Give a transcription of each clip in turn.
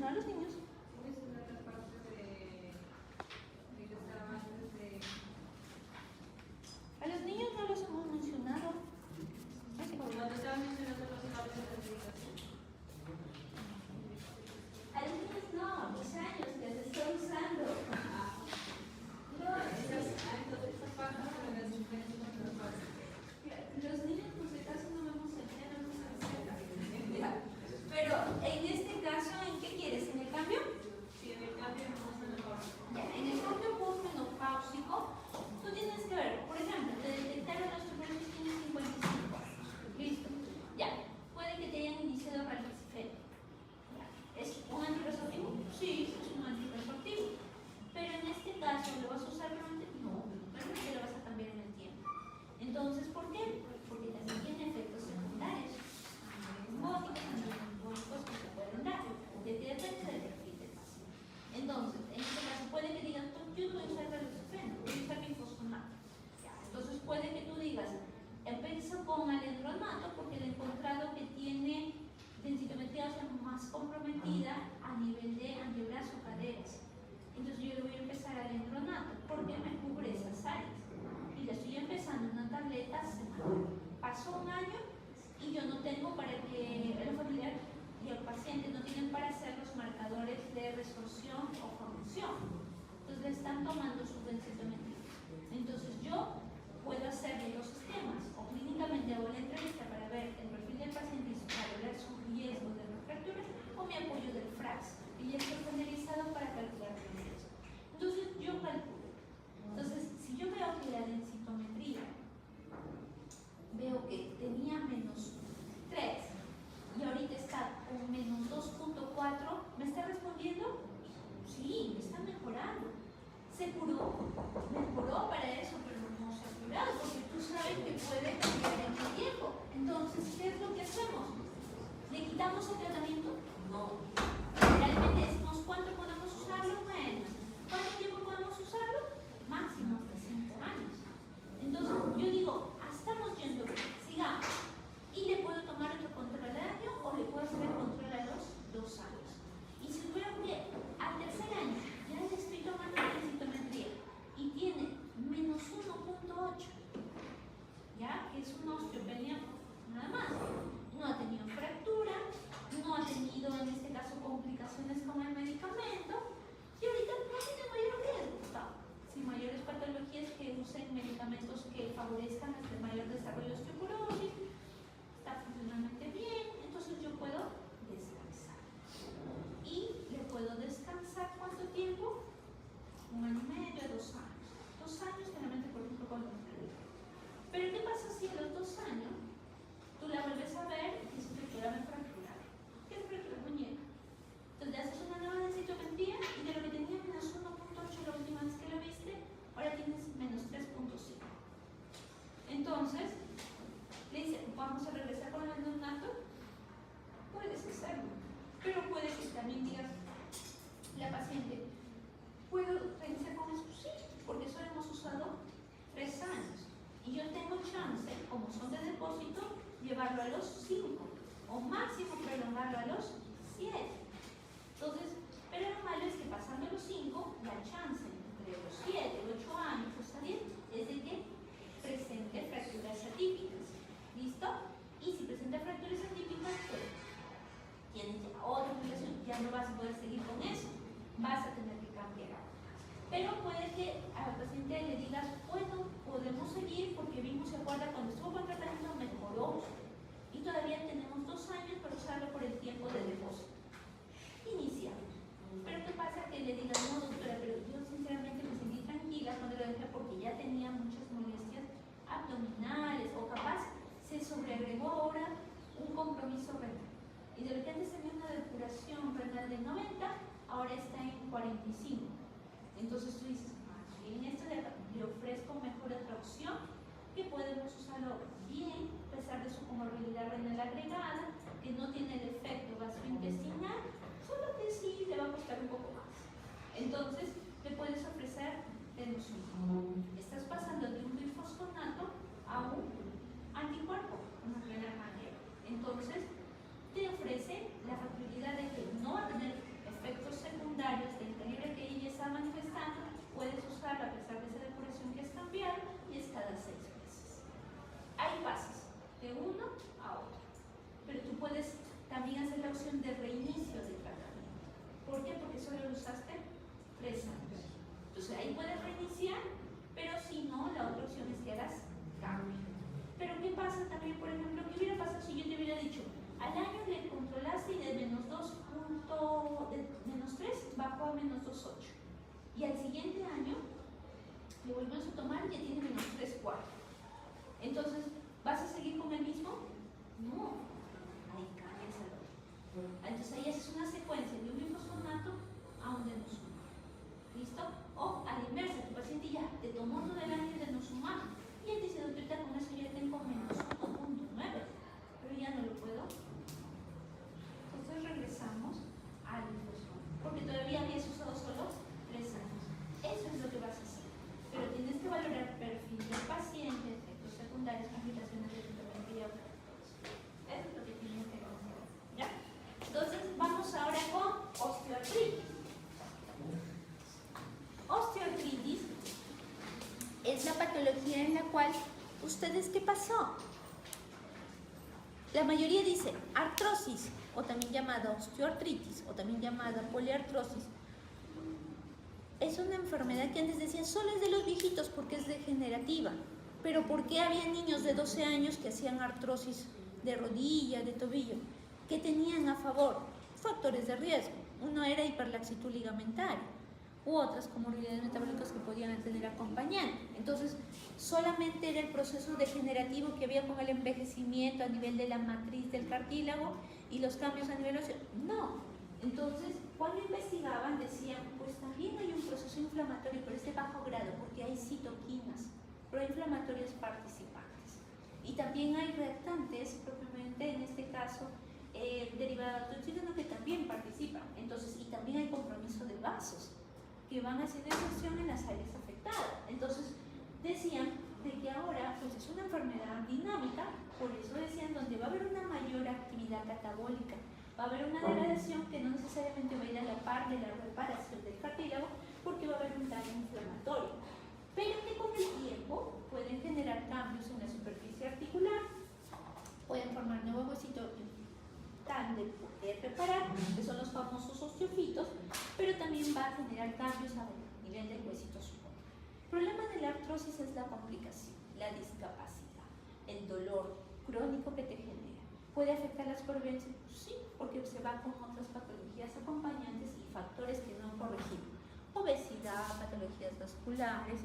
mencionado a los niños. A los niños no los hemos mencionado. A los niños no, los años que se está usando. Los niños, por si acaso, no vemos el tema, no se acerca. Pero en este caso, ¿en qué quieres? ¿En el cambio? Sí, en el cambio Ya, en el cambio postmenopáusico, tú tienes que ver, por ejemplo, te detectaron los tuberculosis, tienes 55 años. Listo. Ya, puede que te hayan iniciado ralixifeno. ¿Es un anticonceptivo? Sí, es un anticonceptivo. Pero en este caso, ¿lo vas a usar realmente? No, realmente lo vas a cambiar en el tiempo. Entonces, ¿por qué? Porque también tiene efectos secundarios. Antibióticos, antibióticos que se pueden dar. ¿De qué depende del perfil del paciente? Entonces, en este caso, puede que digas, yo no voy a usar ralixifeno, voy a usar bifosfonato. Entonces, puede que tú digas, empiezo con alendronato porque he encontrado que tiene densitometría ósea más comprometida a nivel de antebrazo, caderas. Entonces yo le voy a empezar alendronato porque me cubre esas áreas. Y le estoy empezando una tableta semanal. Pasó un año y yo no tengo para que el familiar y el paciente no tienen para hacer los marcadores de resorción o formación. Entonces le están tomando su densitometría. Entonces yo puedo hacerle los esquemas o clínicamente hago la entrevista para ver el perfil del paciente y para ver su riesgo de refractura o mi apoyo del FRAX, y ya está estandarizado para calcular el riesgo. Entonces yo calculo. Entonces, si yo veo que la densitometría veo que tenía menos 3 y ahorita está con menos 2.4, ¿me está respondiendo? Sí, me está mejorando. Se curó, mejoró para eso, pero no se ha curado porque tú sabes que puede cambiar en el tiempo. Entonces, ¿qué es lo que hacemos? ¿Le quitamos el tratamiento? No. Realmente decimos cuánto podemos usarlo, bueno. ¿Cuánto tiempo podemos usarlo? Máximo hasta 5 años. Entonces, yo digo, estamos yendo bien, sigamos. Y le puedo tomar otro control al año o le puedo hacer el control a los 2 años. Y si veo que al tercer año ya le estoy tomando la densitometría y tiene menos 1.8, ¿ya? Que es una osteopenia nada más. No ha tenido fractura, no ha tenido en este caso complicaciones con el medicamento y ahorita no tiene mayor riesgo. Está sin mayores patologías que usen medicamentos que favorezcan el mayor desarrollo osteoporosis, está funcionalmente bien, entonces yo puedo descansar. Y le puedo descansar ¿cuánto tiempo? 1 año y medio, 2 años. 2 años generalmente por ejemplo con los médicos. Pero ¿qué pasa si a los 2 años tú la vuelves a ver y dices fractura fracturar? ¿Qué es fractura muñeca? Entonces le haces una nueva densitometría y de lo que tenía menos 1.8 la última vez que lo viste, ahora tienes menos 3.5. Entonces, le dice, ¿vamos a regresar con el alendronato? Puedes hacerlo, pero puede que también digas la paciente, ¿puedo reiniciar con eso? Sí, porque eso hemos usado 3 años. Y yo tengo chance, como son de depósito, llevarlo a los 5 o máximo prolongarlo a los 7. Entonces, pero lo malo es que pasando los 5, la chance entre los 7 y 8 años, está bien, es de que presente fracturas atípicas. ¿Listo? Y si presenta fracturas atípicas, pues tienes ya otra complicación, ya no vas a poder seguir con eso, vas a tener que cambiar. Pero puede que al paciente le digas, bueno, podemos seguir porque vimos, se acuerda, cuando estuvo con tratamiento mejoró y todavía tenemos 2 años para usarlo por el tiempo de depósito. Iniciamos. Pero ¿qué pasa? Que le digas, no doctora, pero yo sinceramente me sentí tranquila cuando lo dejé porque ya tenía muchas molestias abdominales o capaz se sobreagregó ahora un compromiso renal. Y de lo que antes tenía una depuración renal de 90, ahora está en 45. Entonces tú dices, bien, esto le ofrezco mejor otra opción que podemos usarlo bien, a pesar de su comorbilidad renal agregada, que no tiene el efecto gastrointestinal, solo que sí le va a costar un poco más. Entonces, le puedes ofrecer denosumab. Estás pasando de un bifosfonato a un anticuerpo, una renal manera. Entonces, te ofrece la facilidad de que no va a tener también hacer la opción de reinicio de tratamiento. ¿Por qué? Porque solo lo usaste 3 años. Entonces ahí puedes reiniciar, pero si no, la otra opción es que hagas cambio. Pero ¿qué pasa también, por ejemplo, qué hubiera pasado si yo te hubiera dicho, al año le controlaste y de -3 bajó a -2,8. Y al siguiente año le volvemos a tomar y ya tiene -3,4. Entonces, ¿vas a seguir con el mismo? No. Ahí cambias al otro. Entonces ahí haces una secuencia de un mismo formato a un de no sumar. ¿Listo? O a la inversa, tu paciente ya te tomó todo el año de no sumar. Y él dice, doctorita, con eso ya tengo -1,9. Pero ya no lo puedo. Entonces regresamos al difusión. Porque todavía habías usado solo 3 años. Eso es lo que vas a hacer. Pero tienes que valorar perfil del paciente, efectos secundarios, complicaciones de tratamiento y otras cosas. Eso es lo que tienes que conocer. ¿Ya? Entonces vamos ahora con osteoartritis. Osteoartritis es la patología en la cual ustedes, ¿qué pasó? La mayoría dice artrosis, o también llamada osteoartritis, o también llamada poliartrosis. Es una enfermedad que antes decían solo es de los viejitos porque es degenerativa. Pero ¿por qué había niños de 12 años que hacían artrosis de rodilla, de tobillo? ¿Qué tenían a favor? Factores de riesgo. Uno era hiperlaxitud ligamentaria u otras comorbilidades metabólicas que podían tener acompañante. Entonces, solamente era el proceso degenerativo que había con el envejecimiento a nivel de la matriz del cartílago y los cambios a nivel óseo. No. Entonces, cuando investigaban decían, pues también hay un proceso inflamatorio, pero es de bajo grado, porque hay citoquinas proinflamatorias participantes. Y también hay reactantes, propiamente en este caso, derivados de oxígeno que también participan. Entonces, y también hay compromiso de vasos que van haciendo inserción en las áreas afectadas. Entonces, decían de que ahora pues es una enfermedad dinámica, por eso decían donde va a haber una mayor actividad catabólica, va a haber una degradación que no necesariamente va a ir a la par de la reparación del cartílago, porque va a haber un daño inflamatorio, pero que con el tiempo pueden generar cambios en la superficie articular, pueden formar nuevos huesitos tan de poder reparar, que son los famosos osteofitos, pero también va a generar cambios a nivel del huesito superior. El problema de la artrosis es la complicación, la discapacidad, el dolor crónico que te genera. ¿Puede afectar la supervivencia? Sí, porque se va con otras patologías acompañantes y factores que no corregimos. Obesidad, patologías vasculares,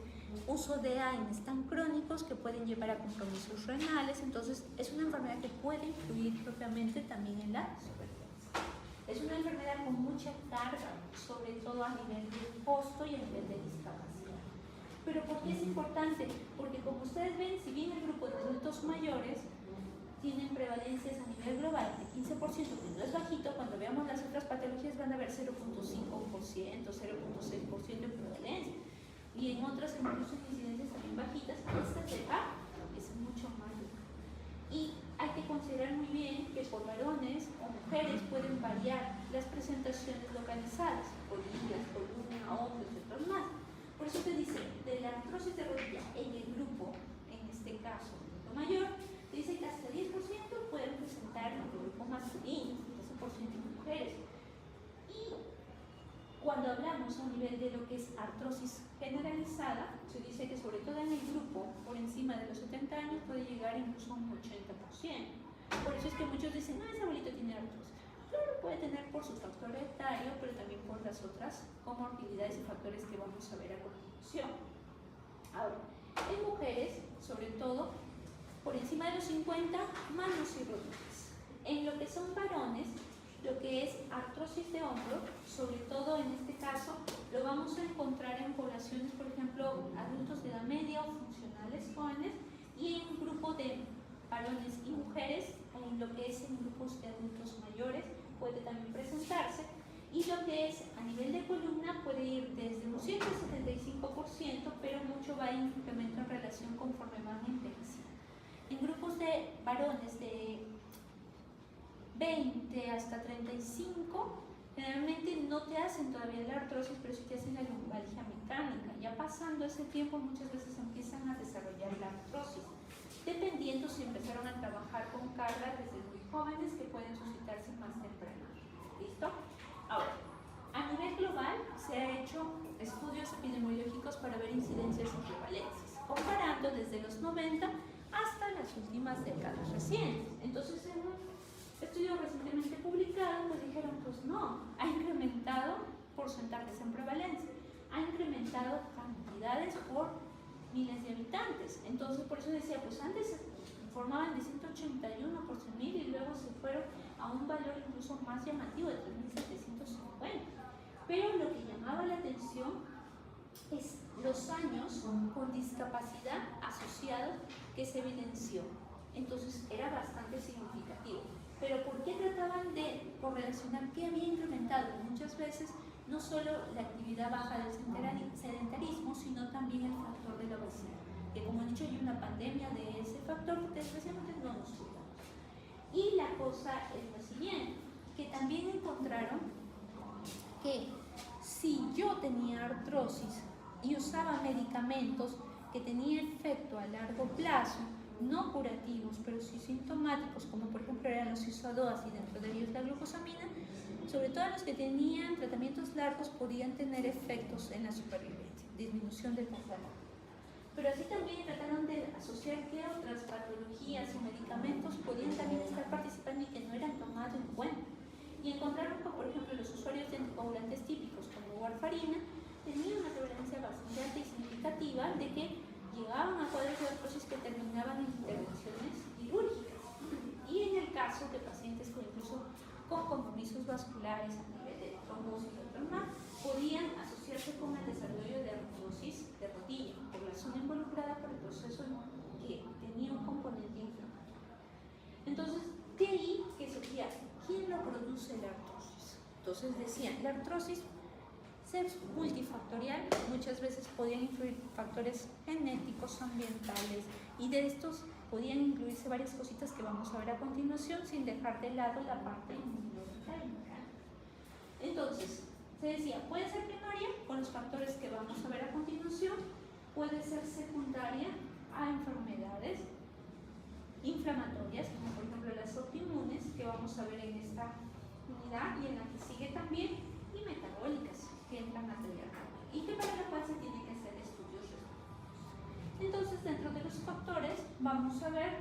uso de AINES tan crónicos que pueden llevar a compromisos renales. Entonces, es una enfermedad que puede influir propiamente también en la supervivencia. Es una enfermedad con mucha carga, sobre todo a nivel de costo y a nivel de discapacidad. ¿Pero por qué es importante? Porque como ustedes ven, si bien el grupo de adultos mayores tienen prevalencias a nivel global de 15%, que no es bajito, cuando veamos las otras patologías van a haber 0,5%, 0,6% de prevalencia. Y en otras incluso incidencias también bajitas, esta cepa es mucho mayor. Y hay que considerar muy bien que por varones o mujeres pueden variar las presentaciones localizadas, rodillas, columna, hombros y otros más. Por eso te dice, de la artrosis de rodilla en el grupo, en este caso, lo mayor, dice que hasta 10% pueden presentar en el grupo masculino, 12% de mujeres. Y cuando hablamos a nivel de lo que es artrosis generalizada, se dice que sobre todo en el grupo por encima de los 70 años puede llegar incluso a un 80%. Por eso es que muchos dicen, no, ese abuelito tiene artrosis. Claro, puede tener por su factor etario, pero también por las otras comorbilidades y factores que vamos a ver a continuación. Ahora, en mujeres, sobre todo, por encima de los 50, manos y rodillas. En lo que son varones, lo que es artrosis de hombro, sobre todo en este caso, lo vamos a encontrar en poblaciones, por ejemplo, adultos de edad media o funcionales jóvenes, y en un grupo de varones y mujeres, en lo que es en grupos de adultos mayores, puede también presentarse, y lo que es a nivel de columna puede ir desde un 175%, pero mucho va en incremento en relación conforme van envejeciendo. En grupos de varones de 20 hasta 35, generalmente no te hacen todavía la artrosis, pero sí te hacen la lumbalgia mecánica. Ya pasando ese tiempo, muchas veces empiezan a desarrollar la artrosis, dependiendo si empezaron a trabajar con carga desde muy jóvenes que pueden suscitarse más temprano. ¿Listo? Ahora, a nivel global se han hecho estudios epidemiológicos para ver incidencias y prevalencias, comparando desde los 90 hasta las últimas décadas recientes. Entonces, en un estudio recientemente publicado, pues dijeron, pues no, ha incrementado porcentajes en prevalencia, ha incrementado cantidades por miles de habitantes. Entonces, por eso decía, pues antes se informaban de 181 por 100.000 y luego se fueron a un valor incluso más llamativo de 3.750. Pero lo que llamaba la atención es los años con discapacidad asociados que se evidenció. Entonces era bastante significativo. Pero ¿por qué trataban de correlacionar qué había incrementado? Muchas veces no solo la actividad baja del sedentarismo, sino también el factor de la obesidad, que como he dicho hay una pandemia de ese factor que desgraciadamente no nos cuidamos. Y la cosa es la siguiente, que también encontraron que si yo tenía artrosis y usaba medicamentos que tenían efecto a largo plazo, no curativos, pero sí sintomáticos, como por ejemplo eran los isodoas y dentro de ellos la glucosamina, sobre todo los que tenían tratamientos largos podían tener efectos en la supervivencia, disminución del consumo. Pero así también trataron de asociar que otras patologías o medicamentos podían también estar participando y que no eran tomados en cuenta. Y encontraron que, por ejemplo, los usuarios de anticoagulantes típicos como warfarina tenían una prevalencia bastante alta y significativa de que llegaban a cuadros de artrosis que terminaban en intervenciones quirúrgicas. Y en el caso de pacientes con incluso con compromisos vasculares a nivel de trombosis o trauma, podían asociarse con el desarrollo de artrosis de rodilla, por la zona involucrada por el proceso que tenía un componente inflamatorio. Entonces, de ahí que surgía, ¿quién lo produce la artrosis? Entonces decían, la artrosis es multifactorial, muchas veces podían influir factores genéticos, ambientales, y de estos podían incluirse varias cositas que vamos a ver a continuación, sin dejar de lado la parte inmunológica. Entonces, se decía, puede ser primaria con los factores que vamos a ver a continuación, puede ser secundaria a enfermedades inflamatorias, como por ejemplo las autoinmunes, que vamos a ver en esta unidad y en la que sigue también, y metabólicas, que entran a teoría, y que para lo cual se tienen que hacer estudios respectivos. Entonces, dentro de los factores, vamos a ver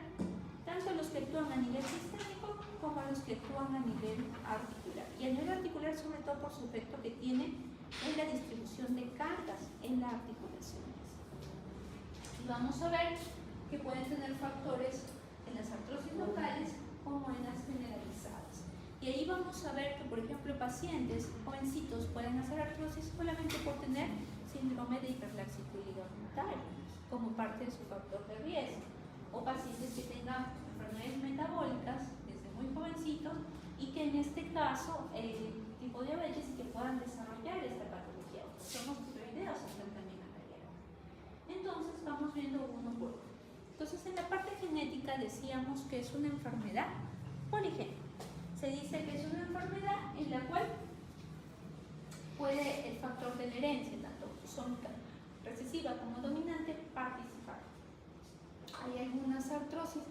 tanto los que actúan a nivel sistémico como los que actúan a nivel articular. Y a nivel articular, sobre todo por su efecto que tiene en la distribución de cargas en las articulaciones. Y vamos a ver que pueden tener factores en las artrosis locales como en las generalizadas. Y ahí vamos a ver que, por ejemplo, pacientes jovencitos pueden hacer artrosis solamente por tener síndrome de hiperlaxitud ligamentaria como parte de su factor de riesgo, o pacientes que tengan enfermedades metabólicas desde muy jovencitos y que en este caso tipo diabetes y que puedan desarrollar esta patología. Somos tiroideos también a la guerra. Entonces vamos viendo uno por uno. Entonces en la parte genética decíamos que es una enfermedad poligénica. Se dice que es una enfermedad en la cual puede el factor de la herencia, tanto crónica recesiva como dominante, participar. Hay algunas artrosis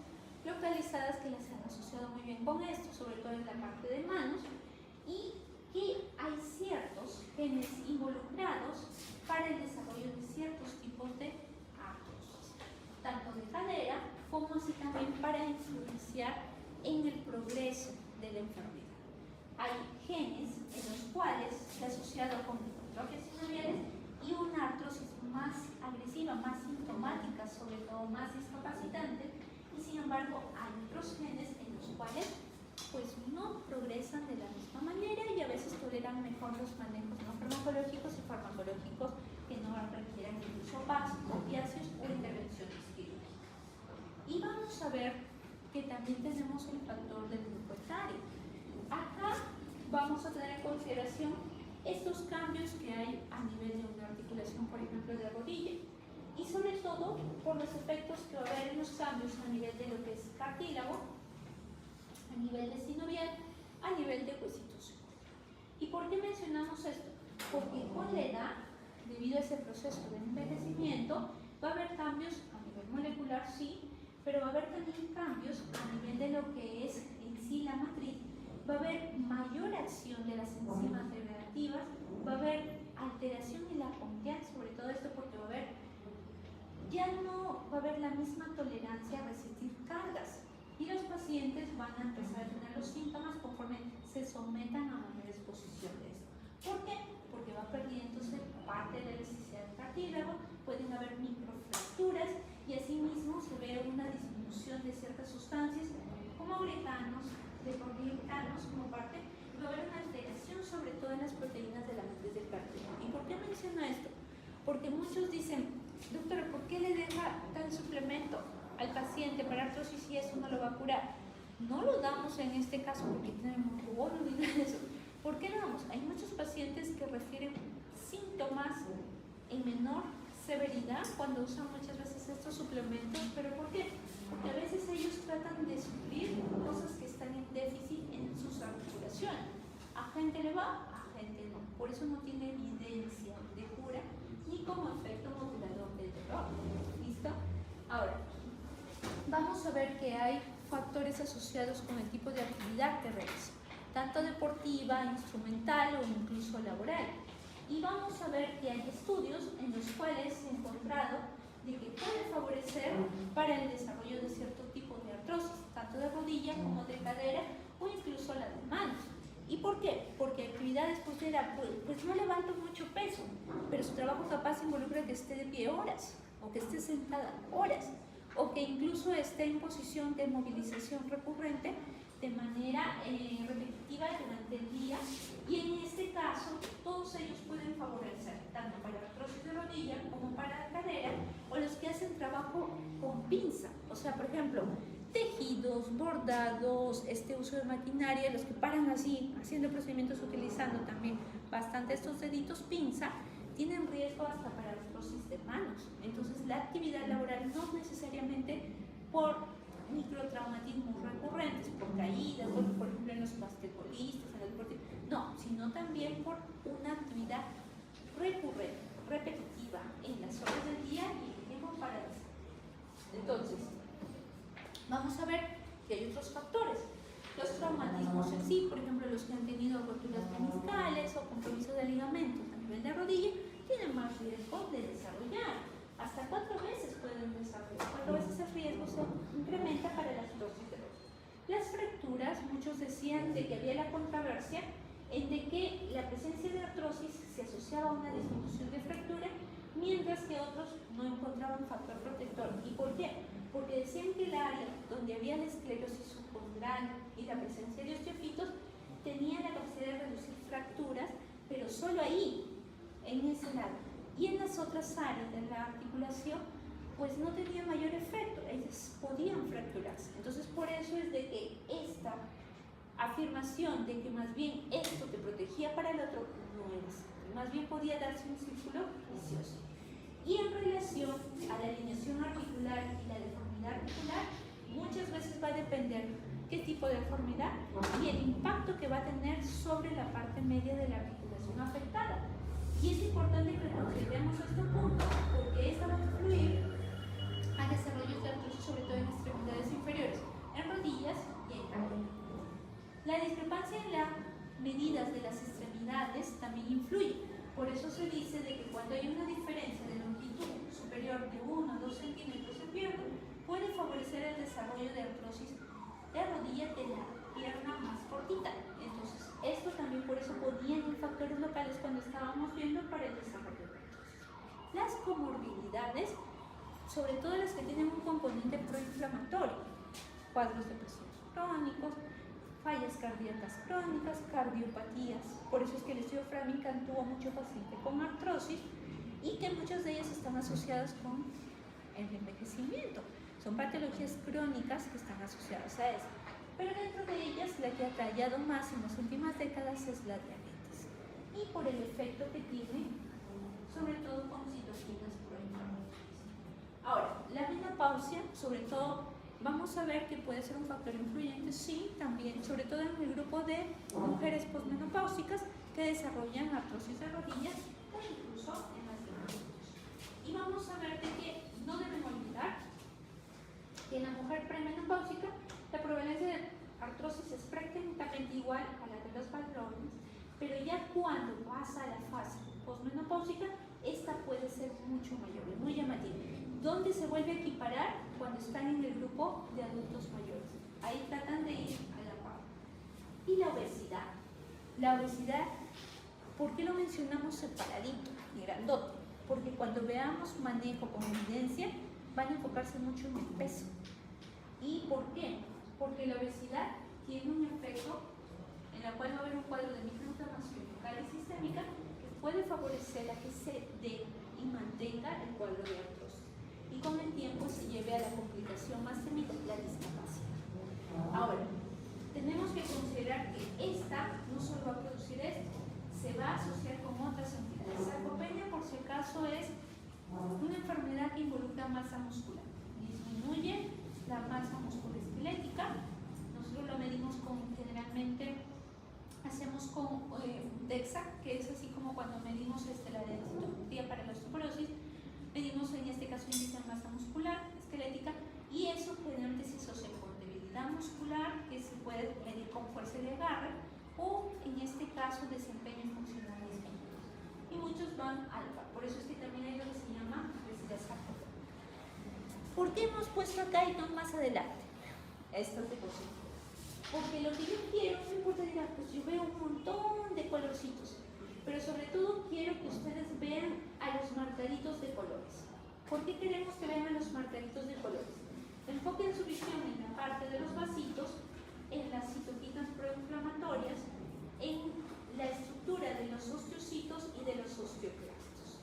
localizadas que las han asociado muy bien con esto, sobre todo en la parte de manos, y que hay ciertos genes involucrados para el desarrollo de ciertos tipos de artrosis, tanto de cadera como así también para influenciar en el progreso de la enfermedad. Hay genes en los cuales se ha asociado con hipertrofias sinoviales y una artrosis más agresiva, más sintomática, sobre todo más discapacitante, y sin embargo hay otros genes en los cuales pues no progresan de la misma manera y a veces toleran mejor los manejos no farmacológicos y farmacológicos que no requieran incluso opiáceos o intervenciones quirúrgicas. Y vamos a ver que también tenemos el factor del grupo etario. Acá vamos a tener en consideración estos cambios que hay a nivel de una articulación, por ejemplo, de rodilla, y sobre todo por los efectos que va a haber en los cambios a nivel de lo que es cartílago, a nivel de sinovial, a nivel de huesitos. ¿Y por qué mencionamos esto? Porque con la edad, debido a ese proceso de envejecimiento, va a haber cambios a nivel molecular, sí, pero va a haber también cambios a nivel de lo que es en sí la matriz, va a haber mayor acción de las enzimas degradativas, va a haber alteración en la confianza, sobre todo esto porque ya no va a haber la misma tolerancia a resistir cargas y los pacientes van a empezar a tener los síntomas conforme se sometan a mayor exposición de esto. ¿Por qué? Porque va perdiéndose parte de la elasticidad del cartílago, pueden haber microfracturas y asimismo se ve una disminución de ciertas sustancias como glicanos, deporglicanos como parte, y va a haber una alteración sobre todo en las proteínas de la matriz del cartílago. ¿Y por qué menciono esto? Porque muchos dicen, doctor, ¿por qué le deja tal suplemento al paciente para artrosis y eso no lo va a curar? No lo damos en este caso porque tenemos bono ni nada de eso. ¿Por qué lo damos? Hay muchos pacientes que refieren síntomas en menor severidad cuando usan muchas veces estos suplementos, ¿pero por qué? Porque a veces ellos tratan de suplir cosas que están en déficit en sus articulaciones. A gente le va, a gente no. Por eso no tiene evidencia de cura ni como efecto modulador del dolor. ¿Listo? Ahora, vamos a ver que hay factores asociados con el tipo de actividad que realiza, tanto deportiva, instrumental o incluso laboral. Y vamos a ver que hay estudios en los cuales se ha encontrado de que puede favorecer para el desarrollo de cierto tipo de artrosis, tanto de rodilla como de cadera o incluso la de manos. ¿Y por qué? Porque actividades pues no levanto mucho peso, pero su trabajo capaz involucra que esté de pie horas, o que esté sentada horas, o que incluso esté en posición de movilización recurrente de manera repetitiva durante el día, y en este caso todos ellos pueden favorecer tanto para artrosis de rodilla como para cadera, o los que hacen trabajo con pinza, o sea, por ejemplo, tejidos, bordados, uso de maquinaria, los que paran así, haciendo procedimientos utilizando también bastante estos deditos pinza, tienen riesgo hasta para artrosis de manos. Entonces la actividad laboral no necesariamente por microtraumatismos recurrentes, por caídas, por ejemplo en los basquetbolistas, en los deportistas, no, sino también por una actividad recurrente, repetitiva, en las horas del día y el tiempo para eso. Entonces, vamos a ver que hay otros factores. Los traumatismos en sí, por ejemplo, los que han tenido roturas meniscales o compromiso de ligamentos a nivel de rodilla, tienen más riesgo de desarrollar. Hasta 4 veces pueden desarrollar. 4 veces el riesgo se incrementa para la artrosis de rodilla. Las fracturas, muchos decían de que había la controversia en de que la presencia de artrosis se asociaba a una disminución de fractura, mientras que otros no encontraban factor protector. ¿Y por qué? Porque decían que el área donde había la esclerosis subcondral y la presencia de osteofitos tenía la capacidad de reducir fracturas, pero solo ahí, en ese lado. Y en las otras áreas de la articulación, pues no tenía mayor efecto, ellas podían fracturarse. Entonces, por eso es de que esta afirmación de que más bien esto te protegía para el otro no era así. Más bien podía darse un círculo vicioso. Y en relación a la alineación articular y la deformidad articular, muchas veces va a depender qué tipo de deformidad y el impacto que va a tener sobre la parte media de la articulación afectada. Y es importante que consideremos este punto porque esta va a influir a desarrollos de artrosis, sobre todo en extremidades inferiores, en rodillas y en cadera. La discrepancia en las medidas de las extremidades también influye. Por eso se dice de que cuando hay una diferencia de longitud superior de 1 a 2 centímetros en pierna, puede favorecer el desarrollo de artrosis de rodilla de la pierna más cortita. Entonces, esto también por eso podían ir factores locales cuando estábamos viendo para el desarrollo de artrosis. Las comorbilidades, sobre todo las que tienen un componente proinflamatorio, cuadros depresivos crónicos, fallas cardíacas crónicas, cardiopatías. Por eso es que el estudio Framingham tuvo mucho paciente con artrosis y que muchas de ellas están asociadas con el envejecimiento. Son patologías crónicas que están asociadas a eso. Pero dentro de ellas, la que ha tallado más en las últimas décadas es la diabetes. Y por el efecto que tiene, sobre todo con citoquinas proinflamatorias. Ahora, la menopausia, sobre todo, vamos a ver que puede ser un factor influyente, sí, también, sobre todo en el grupo de mujeres posmenopáusicas que desarrollan artrosis de rodillas o incluso en las de. Y vamos a ver de que no debemos olvidar que en la mujer premenopáusica la prevalencia de artrosis es prácticamente igual a la de los varones, pero ya cuando pasa a la fase posmenopáusica, esta puede ser mucho mayor, es muy llamativa. ¿Dónde se vuelve a equiparar? Cuando están en el grupo de adultos mayores. Ahí tratan de ir a la par. Y la obesidad. La obesidad, ¿por qué lo mencionamos separadito y grandote? Porque cuando veamos manejo con evidencia, van a enfocarse mucho en el peso. ¿Y por qué? Porque la obesidad tiene un efecto en la cual va a haber un cuadro de microinflamación local y sistémica que puede favorecer a que se dé y mantenga el cuadro de artrosis. Y con el tiempo se lleve a la complicación más temida, la discapacidad. Ahora, tenemos que considerar que esta no solo va a producir esto, se va a asociar con otras entidades. Sarcopenia, por si acaso, es una enfermedad que involucra masa muscular. Disminuye la masa musculoesquelética. Nosotros lo medimos generalmente, hacemos con DEXA, que es así como cuando medimos la densitometría para la osteoporosis. Medimos en este caso índice de masa muscular esquelética y eso generalmente se asocia con debilidad muscular, que se puede medir con fuerza de agarre, o en este caso desempeño funcional disminuido. Y muchos van alfa, por eso es que también hay lo que se llama obesidad sarcopenia. ¿Por qué hemos puesto acá y no más adelante estas diapositivas? Porque lo que yo quiero, no importa, dirán, pues yo veo un montón de colorcitos, pero sobre todo quiero que ustedes vean a los marcaditos de colores. ¿Por qué queremos que vean a los marcaditos de colores? Enfoquen su visión en la parte de los vasitos, en las citoquinas proinflamatorias, en la estructura de los osteocitos y de los osteoclastos.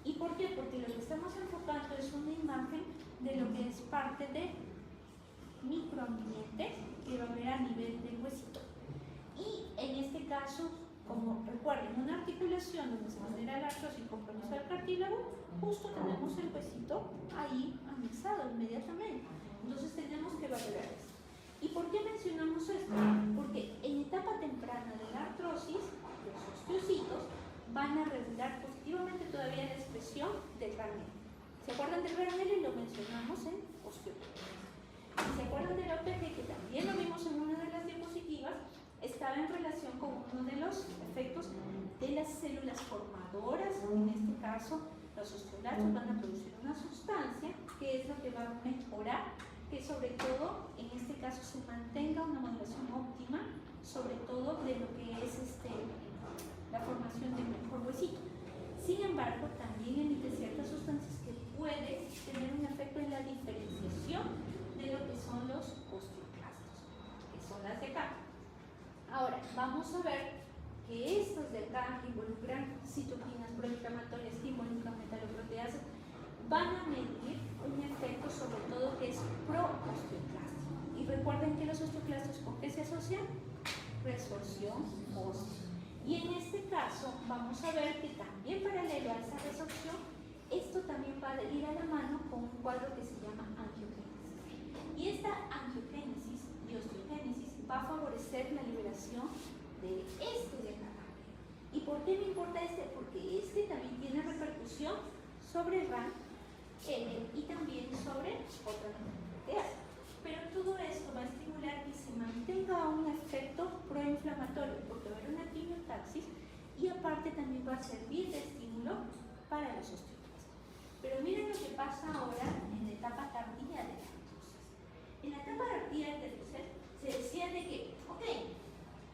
¿Y por qué? Porque lo que estamos enfocando es una imagen de lo que es parte de microambiente que va a haber a nivel del huesito. Y en este caso, como recuerden, una articulación donde se genera la artrosis y compromiso del cartílago, justo tenemos el huesito ahí anexado inmediatamente. Entonces tenemos que valorar esto. ¿Y por qué mencionamos esto? Porque en etapa temprana de la artrosis, los osteocitos van a regular positivamente todavía la expresión del Ranelli. ¿Se acuerdan del Ranelli? Lo mencionamos en osteoporosis. ¿Se acuerdan del OPG, que también lo vimos en una de las diapositivas? Estaba en relación con uno de los efectos de las células formadoras. En este caso, los osteoblastos van a producir una sustancia que es lo que va a mejorar que sobre todo en este caso se mantenga una modulación óptima, sobre todo de lo que es la formación de mejor huesito. Sin embargo, también emite ciertas sustancias que pueden tener un efecto en la diferenciación de lo que son los osteoclastos, que son las de acá. Ahora, vamos a ver que estas de acá, que involucran citoquinas proinflamatorias, que involucran metaloproteasas, van a medir un efecto sobre todo que es pro-osteoclástico. Y recuerden que los osteoclastos, ¿con qué se asocian? Resorción ósea. Y en este caso vamos a ver que también paralelo a esa resorción, esto también va a ir a la mano con un cuadro que se llama angiogénesis. Y esta angiogénesis y osteogénesis va a favorecer la liberación de de acá. ¿Y por qué me importa este? Porque este también tiene repercusión sobre el RAM y también sobre otras enfermedades. Pero todo esto va a estimular que se mantenga un efecto proinflamatorio, porque va a haber una quimiotaxis y aparte también va a servir de estímulo para los osteoclastos. Pero miren lo que pasa ahora en la etapa tardía de la artrosis. En la etapa tardía de la artrosis se decía de que, ok,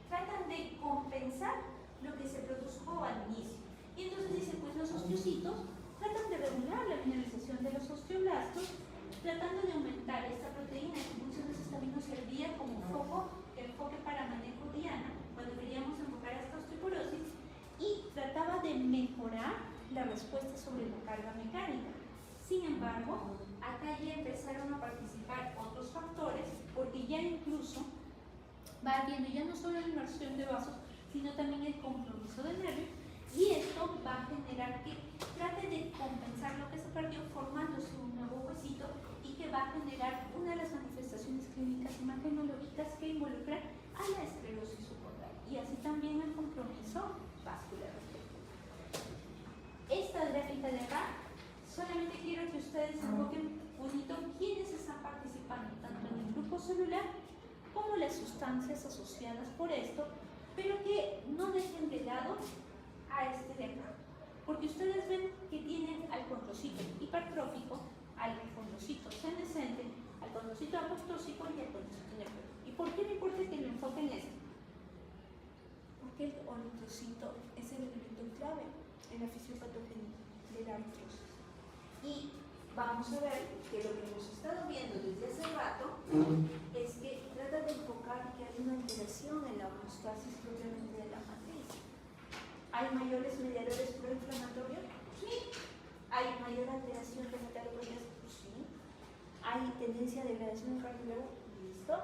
tratan de compensar lo que se produjo al inicio. Y entonces dicen, pues los osteocitos tratan de regular la mineralización de los osteoblastos, tratando de aumentar esta proteína que muchas veces también nos servía como enfoque para manejo diana, cuando queríamos enfocar a esta osteoporosis, y trataba de mejorar la respuesta sobre la carga mecánica. Sin embargo, acá ya empezaron a participar otros factores, porque ya incluso va habiendo ya no solo la inmersión de vasos, sino también el compromiso de nervios, y esto va a generar que trate de compensar lo que se perdió formándose un nuevo huesito y que va a generar una de las manifestaciones clínicas imagenológicas que involucra a la esclerosis subcortical y así también el compromiso vascular. Esta gráfica de acá, solamente quiero que ustedes enfoquen bonito quiénes están participando, tanto en el grupo celular como como las sustancias asociadas por esto, pero que no dejen de lado a este de acá. Porque ustedes ven que tienen al condrocito hipertrófico, al condrocito senescente, al condrocito apostósico y al condrocito necrótico. ¿Y por qué me importa que me enfoquen en esto? Porque el olitrocito es el elemento clave en la fisiopatogenia de la artrosis. Y vamos a ver que lo que hemos estado viendo desde hace rato es que trata de enfocar que hay una alteración en la homeostasis propiamente de la matriz. ¿Hay mayores mediadores proinflamatorios? Sí. ¿Hay mayor alteración de metaloproteínas? Sí. ¿Hay tendencia a degradación en cartílago? Listo.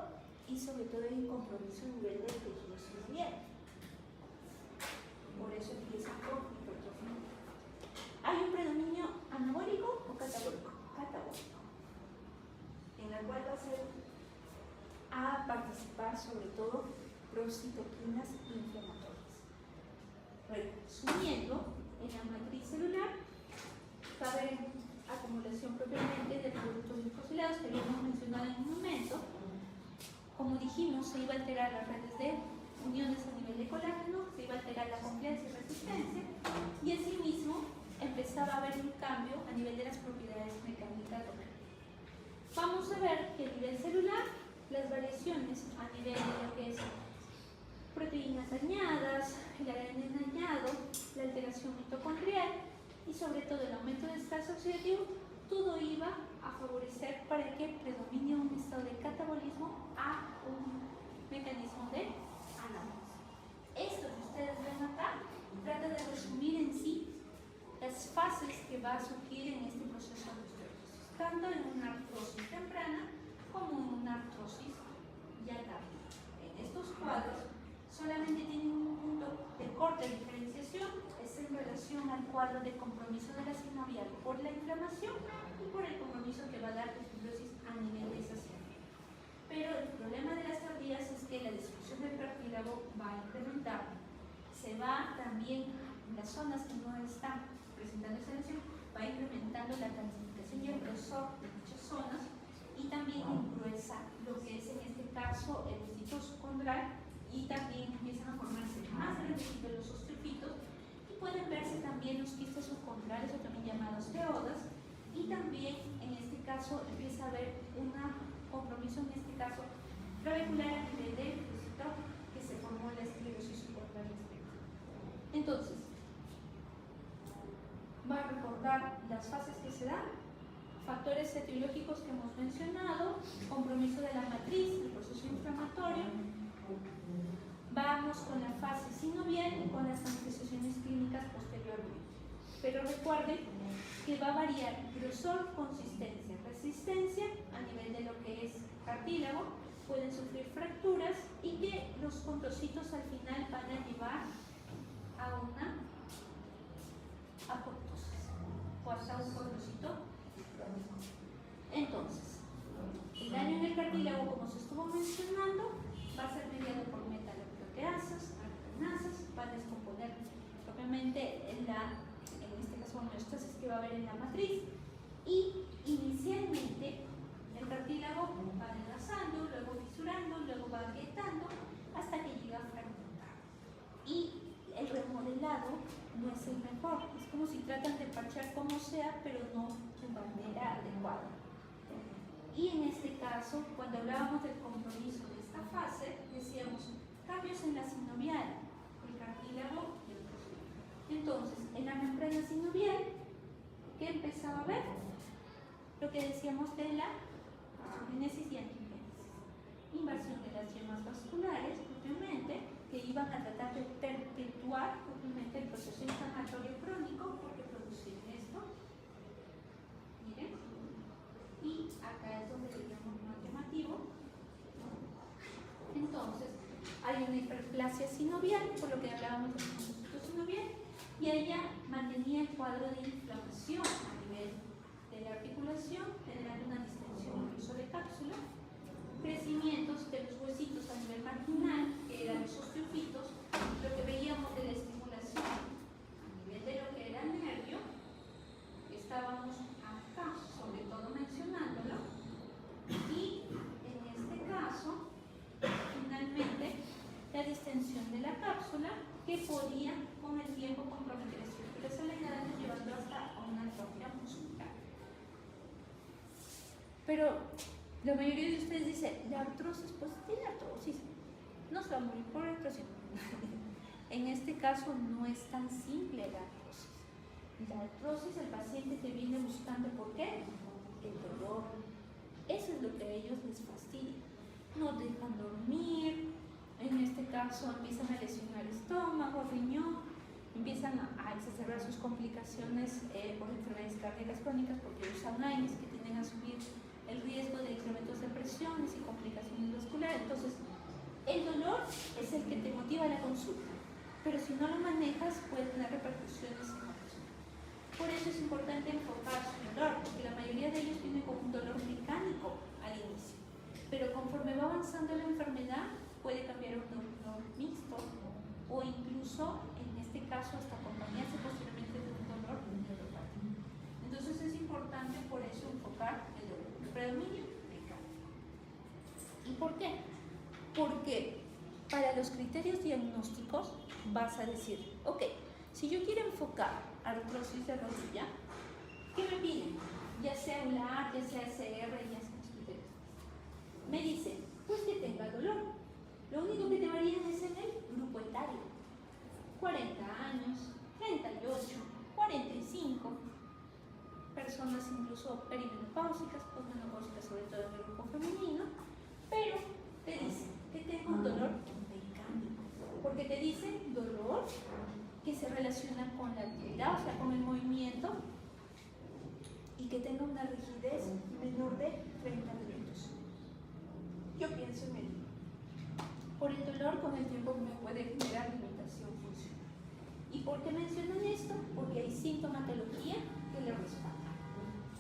Y sobre todo hay un compromiso a nivel del tejido sinovial. Por eso empieza con hipertrofia. ¿Hay un predominio anabólico o catabólico? Catabólico. En la cual va a participar sobre todo procitoquinas inflamatorias. Resumiendo, en la matriz celular va a haber acumulación propiamente de productos glicosilados que lo hemos mencionado en un momento. Como dijimos, se iba a alterar las redes de uniones a nivel de colágeno, se iba a alterar la compliance y resistencia, y asimismo empezaba a haber un cambio a nivel de las propiedades mecánicas locales. Vamos a ver que a nivel celular, las variaciones a nivel de lo que es proteínas dañadas, el ADN dañado, la alteración mitocondrial y sobre todo el aumento del estrés oxidativo, todo iba a favorecer para que predomine un estado de catabolismo a un mecanismo de análisis. Esto que ustedes ven acá trata de resumir en sí las fases que va a surgir en este proceso de osteoporosis, tanto en una artrosis temprana como en una artrosis ya tardía. En estos cuadros solamente tienen un punto de corta diferenciación, es en relación al cuadro de compromiso de la sinovial por la inflamación y por el compromiso que va a dar la fibrosis a nivel de esa sinovial. Pero el problema de las tardías es que la destrucción del cartílago va a incrementar. Se va también, en las zonas que no están presentando esa lesión, va incrementando la calcificación y el grosor de dichas zonas y también engruesa lo que es en este caso el vestido condral y también empiezan a formarse más grandecitos los osteofitos y pueden verse también los quistes subcondrales o también llamados teodas y también en este caso empieza a haber un compromiso en este caso clavicular a nivel del vestido que se formó la esclerosis subcondral. Entonces, va a recordar las fases que se dan, factores etiológicos que hemos mencionado, compromiso de la matriz, el proceso inflamatorio. Vamos con la fase sinovial y con las manifestaciones clínicas posteriormente. Pero recuerden que va a variar grosor, consistencia, resistencia a nivel de lo que es cartílago, pueden sufrir fracturas y que los condrocitos al final van a llevar a una apoptosis o hasta un condrocito. Entonces, el daño en el cartílago, como se estuvo mencionando, va a ser mediado por metaloproteasas, artenasas, va a descomponer propiamente en este caso homeostasis que va a haber en la matriz y inicialmente el cartílago va adelgazando, luego fisurando, luego va agrietando hasta que llega a fragmentar. Y el remodelado no es el mejor, es como si tratan de parchar como sea, pero no de manera adecuada. Y en este caso, cuando hablábamos del compromiso de esta fase, decíamos cambios en la sinovial, el cartílago y el proceso. Entonces, en la membrana sinovial, ¿qué empezaba a ver? Lo que decíamos de la génesis y antigénesis. Invasión de las yemas vasculares, propiamente, que iban a tratar de perpetuar propiamente el proceso inflamatorio crónico, porque producían esto. Miren. Y acá es donde le llamamos más llamativo. Entonces, hay una hiperplasia sinovial, por lo que hablábamos del conjunto sinovial, y ella mantenía el cuadro de inflamación a nivel de la articulación, generando una distensión incluso de cápsula, crecimientos de los huesitos a nivel marginal, que eran los osteofitos, lo que veíamos de la estimulación a nivel de lo que era el nervio, estábamos acá, sobre todo mencionándolo, y en este caso que podía con el tiempo comprometer estructuras aledañas llevando hasta una atrofia muscular. Pero la mayoría de ustedes dice, la artrosis, pues tiene artrosis, no se va a morir por artrosis. En este caso no es tan simple la artrosis. La artrosis, el paciente te viene buscando, ¿por qué? El dolor. Eso es lo que a ellos les fastidia. No dejan dormir, en este caso empiezan a lesionar estómago, riñón, empiezan a exacerbar sus complicaciones por enfermedades cardíacas crónicas porque usan AINES que tienden a subir el riesgo de incrementos de presiones y complicaciones vasculares. Entonces, el dolor es el que te motiva a la consulta, pero si no lo manejas puede tener repercusiones en otros. Por eso es importante enfocar su dolor, porque la mayoría de ellos vienen con un dolor mecánico al inicio, pero conforme va avanzando la enfermedad puede cambiar a un dolor mixto o incluso, en este caso, hasta acompañarse posteriormente de un dolor neuropático. Entonces es importante por eso enfocar el dolor, el predominio mecánico. ¿Y por qué? Porque para los criterios diagnósticos vas a decir, ok, si yo quiero enfocar artrosis de rodilla, ¿qué me piden? Ya sea ULAR, ya sea CR, ya sea los criterios. Me dicen, pues que tenga dolor. Lo único que te varían es en el grupo etario. 40 años, 38, 45, personas incluso perimenopáusicas, posmenopáusicas, sobre todo en el grupo femenino, pero te dicen que tenga un dolor mecánico, porque te dicen dolor que se relaciona con la actividad, o sea, con el movimiento, y que tenga una rigidez menor de 30 minutos. Yo pienso en el por el dolor con el tiempo me puede generar limitación funcional. ¿Y por qué mencionan esto? Porque hay sintomatología que le respalda.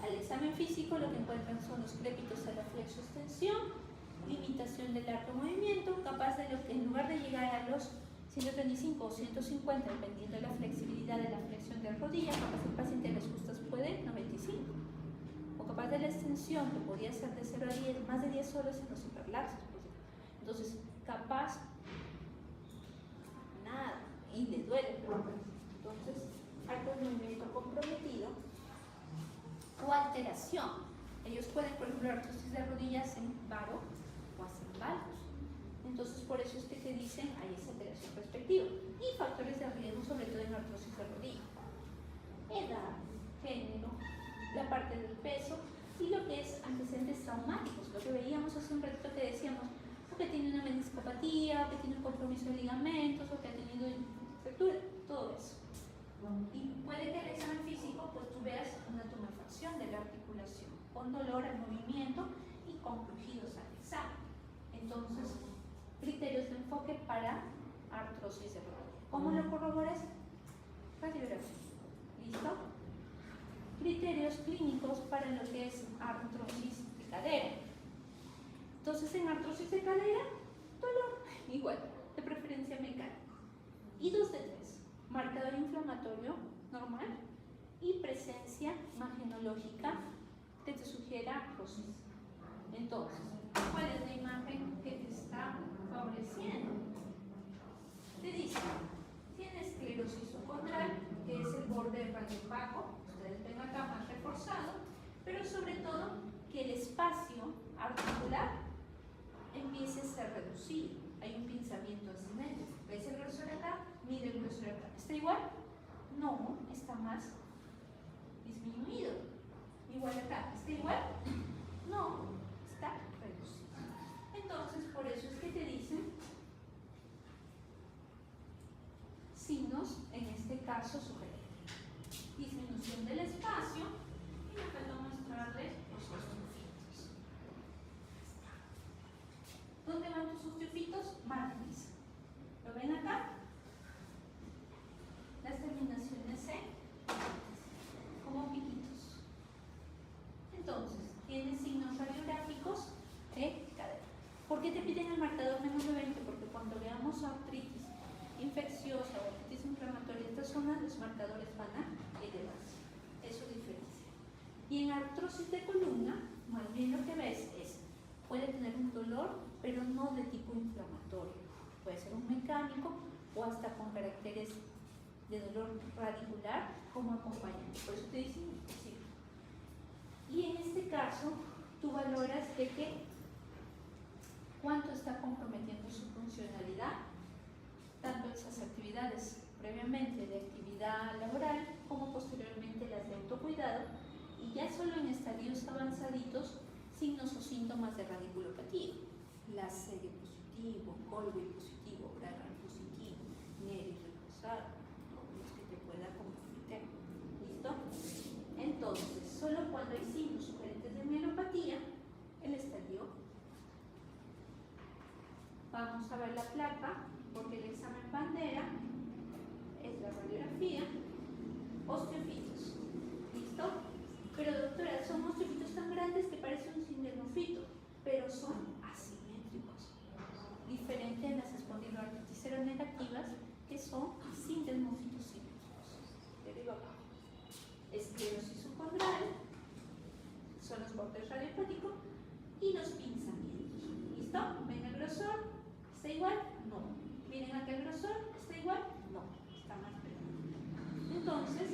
Al examen físico lo que encuentran son los crépitos a la flexoextensión, limitación del arco movimiento, capaz de lo que en lugar de llegar a los 135 o 150, dependiendo de la flexibilidad de la flexión de la rodilla, capaz el paciente a las justas puede 95. O capaz de la extensión, que podría ser de 0 a 10, más de 10 solos en los hiperlaxos. Entonces, capaz nada y le duele. Entonces, arco de movimiento comprometido o alteración. Ellos pueden, por ejemplo, artrosis de rodillas en varo o hacen valgus. Entonces, por eso es que te dicen hay esa alteración respectiva. Y factores de riesgo, sobre todo en artrosis de rodilla: edad, género, la parte del peso y lo que es antecedentes traumáticos. Lo que veíamos hace un ratito que decíamos, que tiene una meniscopatía, que tiene un compromiso de ligamentos, o que ha tenido fractura, todo eso. Y puede que en el examen físico pues tú veas una tumefacción de la articulación, con dolor al movimiento y con crujidos al examen. Entonces, criterios de enfoque para artrosis de rodilla. ¿Cómo lo corroboras? Radiografía. ¿Listo? Criterios clínicos para lo que es artrosis de cadera. Entonces, en artrosis de cadera, dolor, igual, de preferencia mecánico. Y 2 de 3, marcador inflamatorio normal y presencia imagenológica que te sugiera artrosis. Entonces, ¿cuál es la imagen que te está favoreciendo? Te dice, tiene esclerosis subcondral, que es el borde del radio opaco, ustedes ven acá más reforzado, pero sobre todo que el espacio articular empiece a ser reducido. Hay un pinzamiento asimétrico. ¿Ves el grosor acá? Mira el grosor acá. ¿Está igual? No, está más disminuido. Igual acá. ¿Está igual? No, está reducido. Entonces, por eso es que te dicen signos, en este caso, sugerentes. Disminución del espacio y me falta mostrarles los osteofitos. ¿Dónde van tus osteofitos? Márgenes. ¿Lo ven acá? Las terminaciones C, como piquitos. Entonces, tienes signos radiográficos de cadera. ¿Por qué te piden el marcador menos de 20? Porque cuando veamos artritis infecciosa o artritis inflamatoria en esta zona, los marcadores van a elevarse. Eso diferencia. Y en artrosis de columna, más bien lo que ves es, puede tener un dolor, pero no de tipo inflamatorio. Puede ser un mecánico, o hasta con caracteres de dolor radicular como acompañante. Por eso te dicen imposible. Y en este caso, tú valoras de que cuánto está comprometiendo su funcionalidad, tanto esas actividades previamente de actividad laboral como posteriormente las de autocuidado, y ya solo en estadios avanzaditos, signos o síntomas de radiculopatía, la serie positivo, Colwell positivo, Bragan positivo, Neri reforzado, los que te pueda comprometer. ¿Listo? Entonces, solo cuando hay signos sugerentes de mielopatía, el estadio, vamos a ver la placa, porque el examen bandera es la radiografía, osteofitos. ¿Listo? Pero doctora, son osteofitos tan grandes que parecen un sindermofito, pero son asimétricos. Diferente a las espondiloartritis seronegativas, que son sindermofitos simétricos. De arriba abajo. Esclerosis subcondral, son los bordes radiopáticos, y los pinzamientos. ¿Listo? ¿Ven el grosor? ¿Está igual? No. ¿Miren acá el grosor? ¿Está igual? No. Está más pegado. Entonces,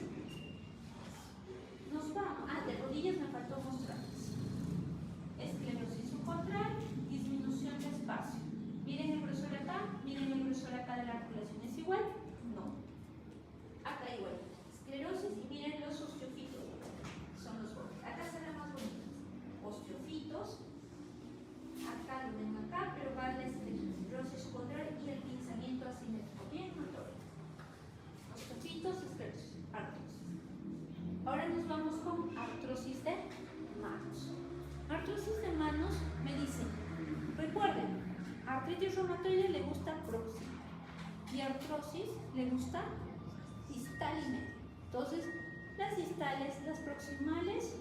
nos vamos. De rodillas me faltó mostrarles. Esclerosis subcondral, disminución de espacio. ¿Miren el grosor acá? ¿Miren el grosor acá de la articulación? ¿Es igual? No. Acá igual. Esclerosis, y miren los osteofitos. Son los bordes. Acá se ven más bonitos. Osteofitos. Acá lo ven acá, pero va la esclerosis subcondral y el pinzamiento asimétrico. Bien, notorio. Osteofitos, esclerosis, artrosis. Ahora nos vamos con artrosis de manos. Artrosis de manos me dicen, recuerden, artritis reumatoide le gusta proximal y artrosis le gusta distal y media. Entonces, las distales, las proximales,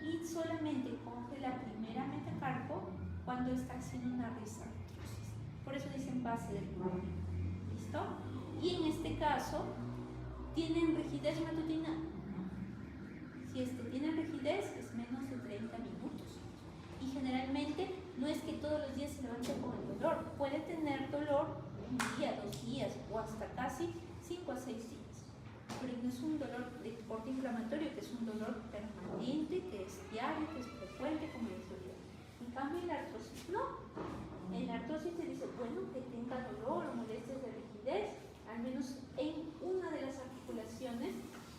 y solamente coge la primera metacarpo cuando está haciendo una risartrosis. Por eso dicen base del pulmón. ¿Listo? Y en este caso, ¿tienen rigidez matutina? Si tiene rigidez, es menos de 30 minutos. Y generalmente no es que todos los días se levante con el dolor. Puede tener dolor un día, 2 días o hasta casi 5 a 6 días. Pero no es un dolor de corte inflamatorio, que es un dolor permanente, que es diario, que es frecuente, como les decía. En cambio, en la artrosis no. En la artrosis te dice, bueno, que tenga dolor o molestias de rigidez, al menos en una de las articulaciones,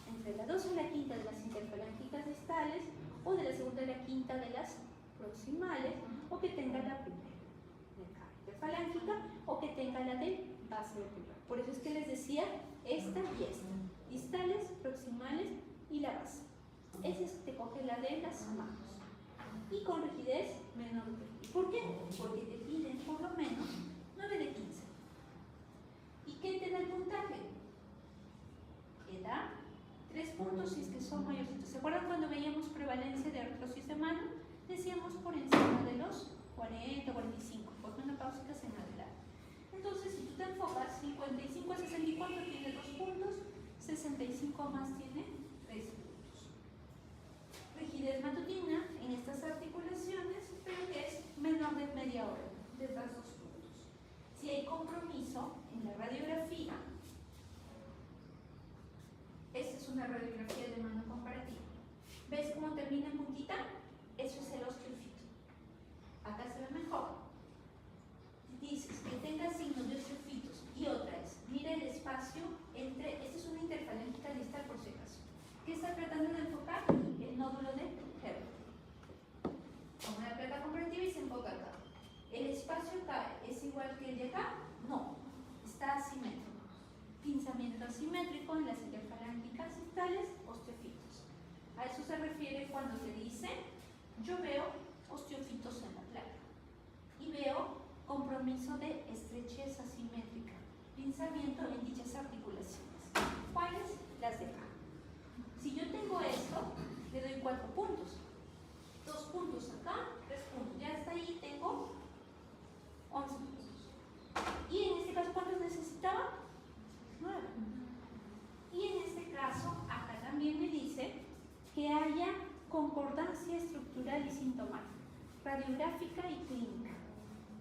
entre la 2 y la quinta de las interfalángicas distales, o de la segunda y la quinta de las proximales, o que tenga la primera interfalángica, o que tenga la de base vertebral. Por eso es que les decía esta y esta, distales, proximales y la base. Ese es te coge la de las manos. Y con rigidez menor de 20. ¿Por qué? Porque te piden por lo menos 9 de 15. ¿Y qué te da el puntaje? Te da 3 puntos si es que son mayorcitos. ¿Se acuerdan cuando veíamos prevalencia de artrosis de mano? Decíamos por encima de los 40, 45, posmenopáusicas en adelante. Entonces, si tú te enfocas, 55 a 64 tiene 2 puntos, 65 más tiene 3 puntos. Rigidez matutina en estas articulaciones, pero que es menor de media hora, de 2 puntos. Si hay compromiso en la radiografía, esta es una radiografía de mano comparativa. ¿Ves cómo termina en puntita? Eso es el osteofito. Acá se ve mejor. Dices que tenga signos de osteofitos y otra es, mira el espacio entre, esta es una interfalángica distal por si acaso. ¿Qué está tratando de enfocar? El nódulo de Herbert. Toma una placa comparativa y se enfoca acá. ¿El espacio acá es igual que el de acá? No, está asimétrico. Pinzamiento asimétrico en las interfalángicas distales, osteofitos. A eso se refiere cuando te dice, yo veo osteofitos en la placa y veo compromiso de estrechez asimétrica, pinzamiento en dichas articulaciones. ¿Cuáles? Las de acá. Si yo tengo esto, le doy 4 puntos. 2 puntos acá, 3 puntos. Ya hasta ahí tengo 11 puntos. Y en este caso, ¿cuántos necesitaba? 9. Y en este caso, acá también me dice que haya concordancia estructural y sintomática, radiográfica y clínica.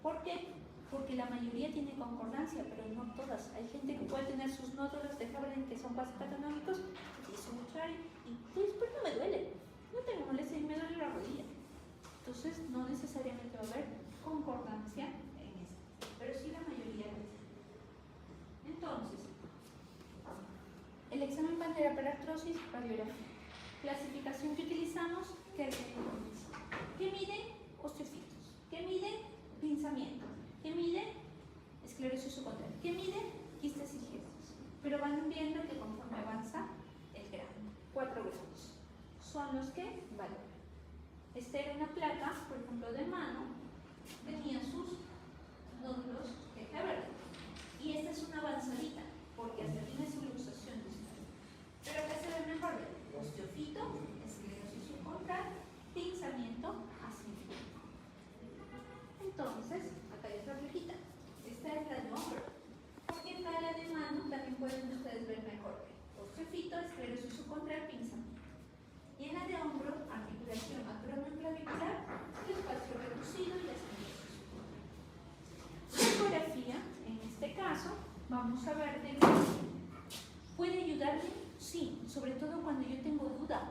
¿Por qué? porque la mayoría tiene concordancia, pero no todas. Hay gente que puede tener sus nódulos de Hebring que son cuasi patológicos, y su y pues no me duele, no tengo molestia y me duele la rodilla. Entonces no necesariamente va a haber concordancia en esto, pero sí la mayoría lo es. Entonces, el examen Bandera para artrosis, radiografía. Clasificación que utilizamos, ¿qué miden? Osteofitos. ¿Qué miden? Pinzamiento. ¿Qué miden? Esclerosis subcondral. ¿Qué miden? Quistes y gestos. Pero van viendo que conforme avanza el grado, 4 grados son los que valoran. Esta era una placa, por ejemplo, de mano, tenía sus nódulos de Hebring. Y esta es una avanzadita, porque hasta tiene su luxación distal. Pero acá se ve mejor: osteofito, esclerosis subcondral, pinzamiento asintótico. Entonces, acá hay otra plaquita. Esta es la de hombro, porque acá la de mano también pueden ustedes ver mejor: osteofito, esclerosis subcondral, pinzamiento. Y en la de hombro, articulación acromioclavicular, el espacio reducido y la esclerosis subcondral. La ecografía, en este caso, vamos a ver de que puede ayudarme, sí, sobre todo cuando yo tengo duda,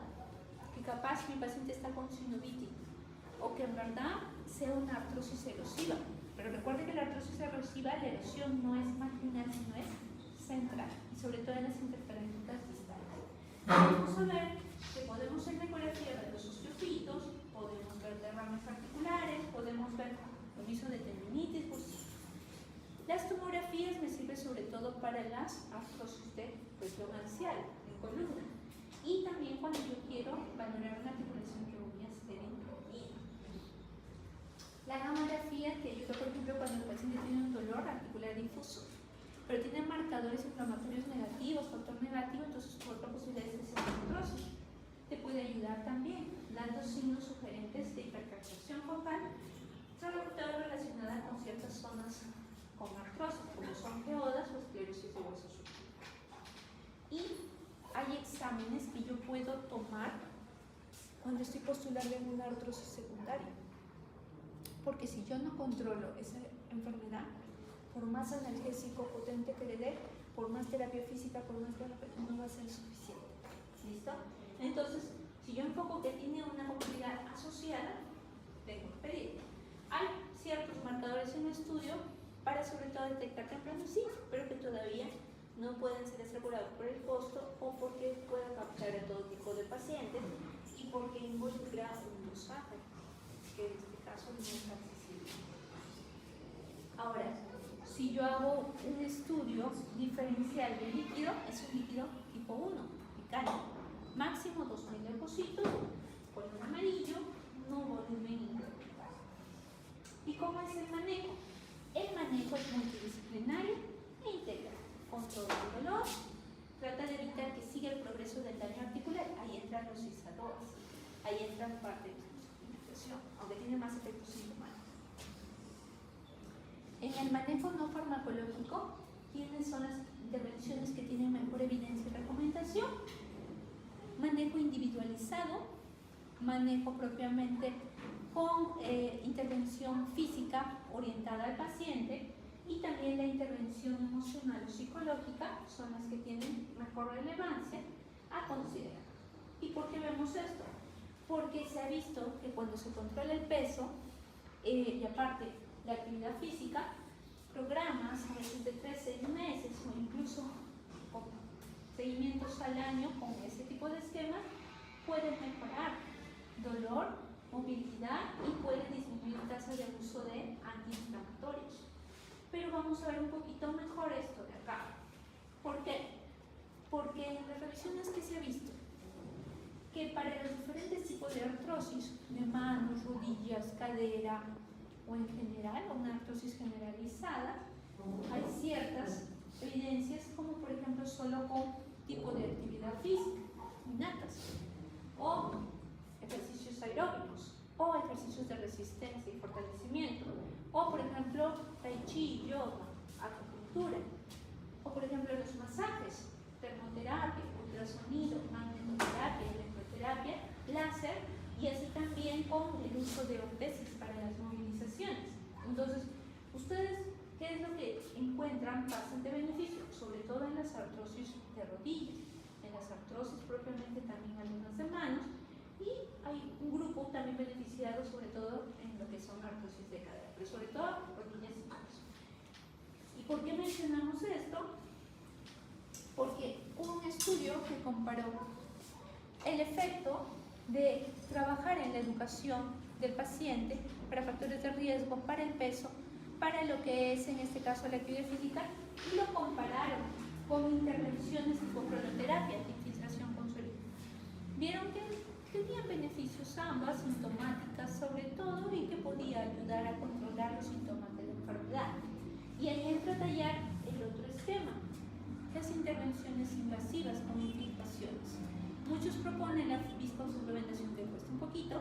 que capaz mi paciente está con sinovitis, o que en verdad sea una artrosis erosiva. Pero recuerde que la artrosis erosiva, la erosión no es marginal, sino es central, y sobre todo en las interferencias distales. Vamos a ver que podemos en la ecografía ver los osteofitos, podemos ver derrames articulares, podemos ver comienzo de tendinitis, pues. Las tomografías me sirven sobre todo para las artrosis de cuestión axial, en columna, y también cuando yo quiero valorar una articulación que voy a hacer en rodilla. La gamografía te ayuda, por ejemplo, cuando el paciente tiene un dolor articular difuso, pero tiene marcadores inflamatorios negativos, factor negativo, entonces por otra posibilidad de ser artrosis. Te puede ayudar también dando signos sugerentes de hipertractación focal, sobre todo relacionada con ciertas zonas con artrosis, como son geodas o esclerosis de hueso subcutáneo. Y hay exámenes que yo puedo tomar cuando estoy postulando en una artrosis secundaria, porque si yo no controlo esa enfermedad, por más analgésico potente que le dé, por más terapia física, por más terapia, no va a ser suficiente. ¿Listo? Entonces, si yo enfoco que tiene una comorbilidad asociada, tengo que pedir. Hay ciertos marcadores en el estudio para sobre todo detectar temprano, sí, pero que todavía no pueden ser asegurados por el costo o porque pueda captar a todo tipo de pacientes y porque involucra un dosaje, que en este caso no es accesible. Ahora, si yo hago un estudio diferencial de líquido, es un líquido tipo 1, picante, máximo 2000 leucocitos, color amarillo, no volumen incorporado. ¿Y cómo es el manejo? El manejo es multidisciplinario e integral. Control del dolor, trata de evitar que siga el progreso del daño articular. Ahí entran los izadores, ahí entran parte de la hospitalización, aunque tiene más efectos sintomáticos. En el manejo no farmacológico, ¿quiénes son las intervenciones que tienen mejor evidencia y recomendación? Manejo individualizado, manejo propiamente con intervención física orientada al paciente, y también la intervención emocional o psicológica son las que tienen mejor relevancia a considerar. ¿Y por qué vemos esto? Porque se ha visto que cuando se controla el peso y aparte la actividad física, programas a veces de 3-6 meses o incluso con seguimientos al año con ese tipo de esquemas pueden mejorar dolor, movilidad y pueden disminuir tasa de uso de antiinflamatorios. Pero vamos a ver un poquito mejor esto de acá. ¿Por qué? Porque en las revisiones que se ha visto que para los diferentes tipos de artrosis, de manos, rodillas, cadera o en general, una artrosis generalizada, hay ciertas evidencias como por ejemplo solo con tipo de actividad física, innatas, o ejercicios aeróbicos, o ejercicios de resistencia y fortalecimiento, o por ejemplo tai chi, yoga, acupuntura, o por ejemplo los masajes, termoterapia, ultrasonido, magnetoterapia, electroterapia, láser, y así también con el uso de ortesis para las movilizaciones. Entonces, ustedes que encuentran bastante beneficio, sobre todo en las artrosis de rodillas, en las artrosis propiamente también algunas de manos, y hay un grupo también beneficiado sobre todo en lo que son artrosis de cadera, pero sobre todo rodillas y manos. ¿Y por qué mencionamos esto? Porque hubo un estudio que comparó el efecto de trabajar en la educación del paciente para factores de riesgo, para el peso, para lo que es en este caso la actividad física, y lo compararon con intervenciones tipo cronoterapia de infiltración con suero. Vieron que tenían beneficios ambas, sintomáticas sobre todo, y que podía ayudar a controlar los síntomas de la enfermedad. Y ahí entra a tallar el otro esquema, las intervenciones invasivas con infiltraciones. Muchos proponen la viscosuplementación, que cuesta un poquito,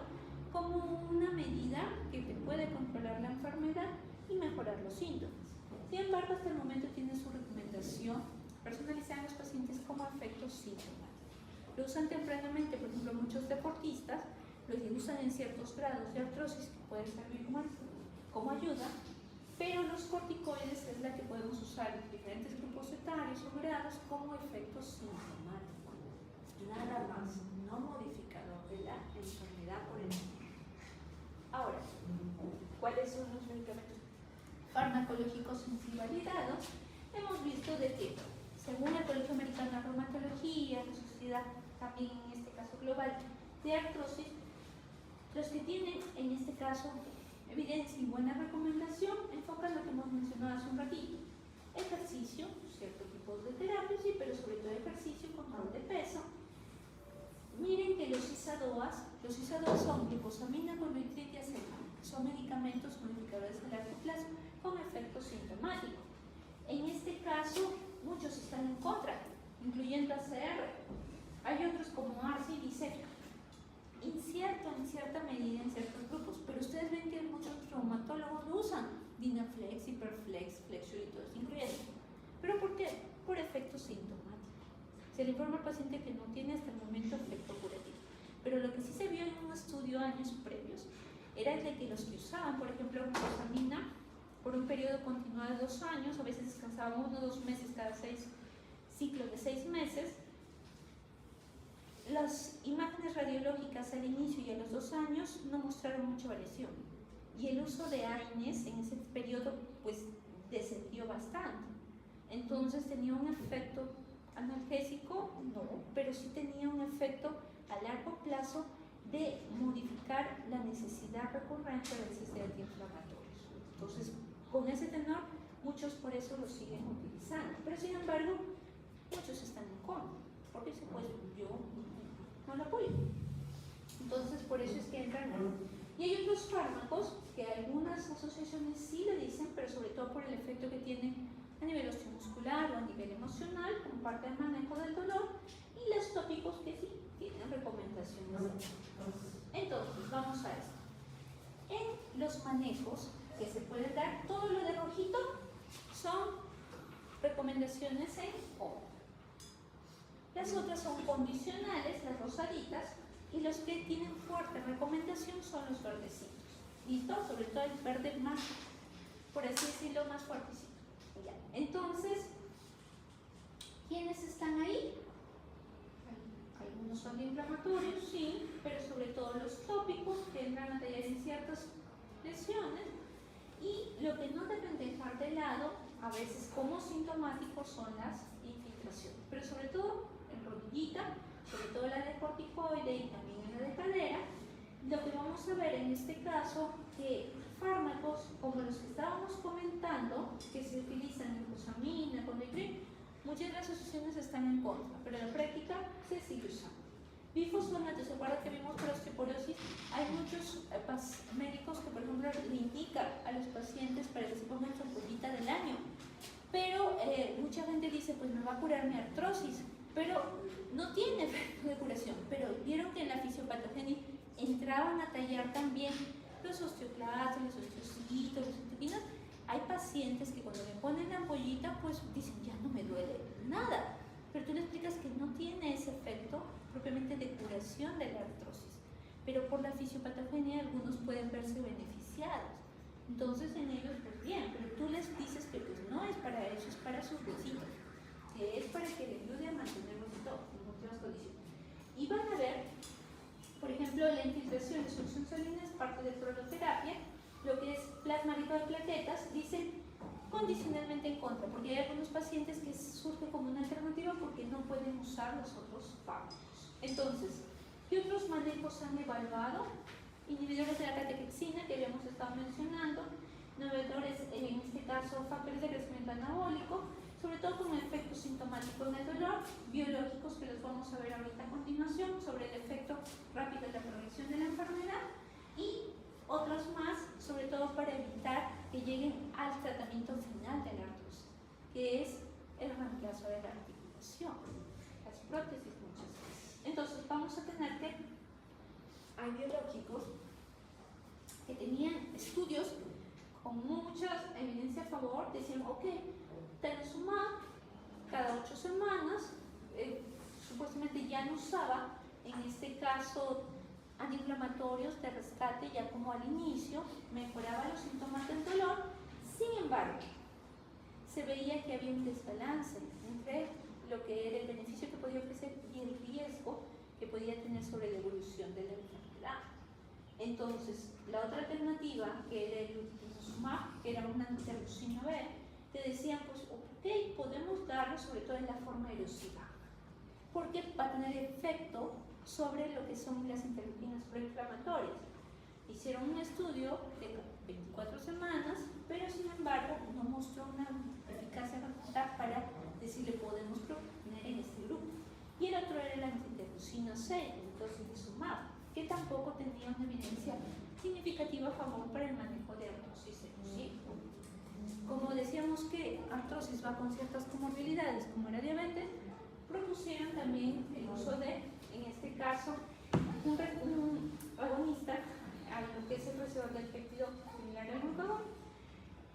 como una medida que te puede controlar la enfermedad y mejorar los síntomas. Sin embargo, hasta el momento tiene su recomendación personalizada en los pacientes como efecto sintomático. Lo usan tempranamente, por ejemplo, muchos deportistas lo usan en ciertos grados de artrosis que puede servir como ayuda, pero los corticoides es la que podemos usar en diferentes grupos etarios o grados como efecto sintomático. Nada más, no modificador de la enfermedad por el momento. Ahora, ¿cuáles son los medicamentos farmacológicos en sí validados? Hemos visto de que, según el Colegio Americano de Reumatología, la sociedad también en este caso global de artrosis, los que tienen en este caso evidencia y buena recomendación enfocan lo que hemos mencionado hace un ratito: ejercicio, ciertos tipos de terapias, sí, pero sobre todo ejercicio, control de peso. Miren que los ISA-DOAs son glucosamina con nitridiaceta, son medicamentos modificadores de largo plazo con efecto sintomático. En este caso, muchos están en contra, incluyendo ACR. Hay otros como ARSI y DICEP. Incierto en cierta medida en ciertos grupos, pero ustedes ven que muchos traumatólogos lo usan: Dynaflex, Hyperflex, Flexure y todos incluyendo. ¿Pero por qué? Por efecto sintomático. Se le informa al paciente que no tiene hasta el momento efecto curativo. Pero lo que sí se vio en un estudio años previos era el de que los que usaban, por ejemplo, glucosamina por un periodo continuado de 2 años, a veces descansaban 1 o 2 meses cada 6 ciclos de 6 meses, las imágenes radiológicas al inicio y a los 2 años no mostraron mucha variación. Y el uso de AINES en ese periodo pues descendió bastante. Entonces tenía un efecto analgésico, no, pero sí tenía un efecto a largo plazo de modificar la necesidad recurrente a veces de antiinflamatorios. Entonces, con ese tenor, muchos por eso lo siguen utilizando. Pero sin embargo, muchos están en contra, porque dicen, pues yo no lo apoyo. Entonces, por eso es que entran. Y hay otros fármacos que algunas asociaciones sí le dicen, pero sobre todo por el efecto que tienen a nivel osteomuscular o a nivel emocional, como parte del manejo del dolor, y los tópicos que sí tienen recomendaciones. Entonces, vamos a esto. En los manejos que se pueden dar, todo lo de rojito son recomendaciones en O. Las otras son condicionales, las rosaditas, y los que tienen fuerte recomendación son los verdecitos. ¿Listo? Sobre todo el verde más, por así decirlo, más fuertecito. Ya. Entonces, ¿quiénes están ahí? Algunos son inflamatorios, sí, pero sobre todo los tópicos que entran a tallar en ciertas lesiones. Y lo que no deben dejar de lado, a veces como sintomáticos, son las infiltraciones, pero sobre todo en rodillita, sobre todo la de corticoide y también en la de cadera. Lo que vamos a ver en este caso, que fármacos como los que estábamos comentando, que se utilizan glucosamina, condegril, muchas de las asociaciones están en contra, pero en la práctica se sigue usando. Bifosfonato, ¿se acuerdan que vimos por osteoporosis? Hay muchos médicos que, por ejemplo, le indican a los pacientes para que se pongan su ampollita del año, pero mucha gente dice, pues me va a curar mi artrosis, pero no tiene efecto de curación. Pero vieron que en la fisiopatogenia entraban a tallar también los osteoclastos, los osteocitos, los osteoquinas. Hay pacientes que cuando le ponen la ampollita, pues dicen, ya no me duele nada. Pero tú le explicas que no tiene ese efecto propiamente de curación de la artrosis. Pero por la fisiopatogenia algunos pueden verse beneficiados. Entonces en ellos, pues, bien, pero tú les dices que pues no es para eso, es para sus huesitos, que es para que le ayude a mantener los huesitos en óptimas condiciones. Y van a ver, por ejemplo, la infiltración de solución salina es parte de proloterapia, lo que es plasma rico de plaquetas, dicen condicionalmente en contra, porque hay algunos pacientes que surge como una alternativa porque no pueden usar los otros fármacos. Entonces, ¿qué otros manejos han evaluado? Inhibidores de la catechisina, que habíamos estado mencionando, inhibidores, en este caso, factores de crecimiento anabólico, sobre todo con efecto sintomático en el dolor, biológicos, que los vamos a ver ahorita a continuación, sobre el efecto rápido de la progresión de la enfermedad, y otros más, sobre todo para evitar que lleguen al tratamiento final de la artrosis, que es el reemplazo de la articulación, las prótesis muchas veces. Entonces vamos a tener que hay biológicos que tenían estudios con mucha evidencia a favor, decían, ok, Denosumab cada 8 semanas, supuestamente ya no usaba, en este caso, antiinflamatorios de rescate ya como al inicio, mejoraba los síntomas del dolor. Sin embargo, se veía que había un desbalance entre lo que era el beneficio que podía ofrecer y el riesgo que podía tener sobre la evolución de la enfermedad. Entonces, la otra alternativa, que era el Denosumab, que era una interleucina B, te decían, pues, ok, podemos darlo sobre todo en la forma erosiva, porque va a tener efecto sobre lo que son las interleucinas proinflamatorias. Hicieron un estudio de 24 semanas, pero sin embargo no mostró una eficacia para decirle podemos proponer en este grupo. Y el otro era la interleucina 6, el tocilizumab, que tampoco tenía una evidencia significativa a favor para el manejo de artrosis erosiva. Como decíamos que artrosis va con ciertas comorbilidades, como era diabetes, propusieron también el uso de, en este caso, un agonista a lo que es el receptor del péptido similar al glucagón,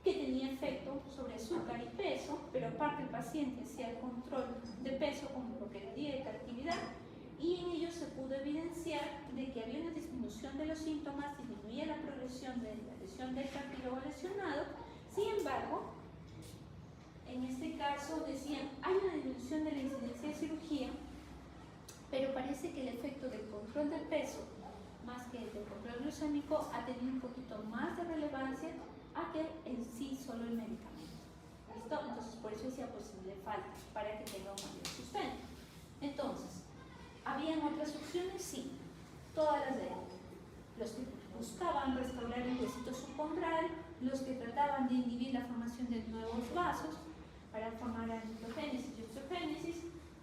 que tenía efecto sobre azúcar y peso, pero aparte el paciente hacía el control de peso como lo que era dieta, actividad, y en ello se pudo evidenciar de que había una disminución de los síntomas, disminuía la progresión de la lesión del cartílago lesionado. Sin embargo, en este caso decían, hay una disminución de la incidencia de cirugía, pero parece que el efecto del control del peso, más que el del control glucémico, ha tenido un poquito más de relevancia a que en sí solo el medicamento. ¿Listo? Entonces, por eso decía, pues le falta para que tenga un mayor sustento. Entonces, ¿habían otras opciones? Sí, todas las de los que buscaban restaurar el huesito subcondral, los que trataban de inhibir la formación de nuevos vasos para formar angiogénesis y osteogénesis.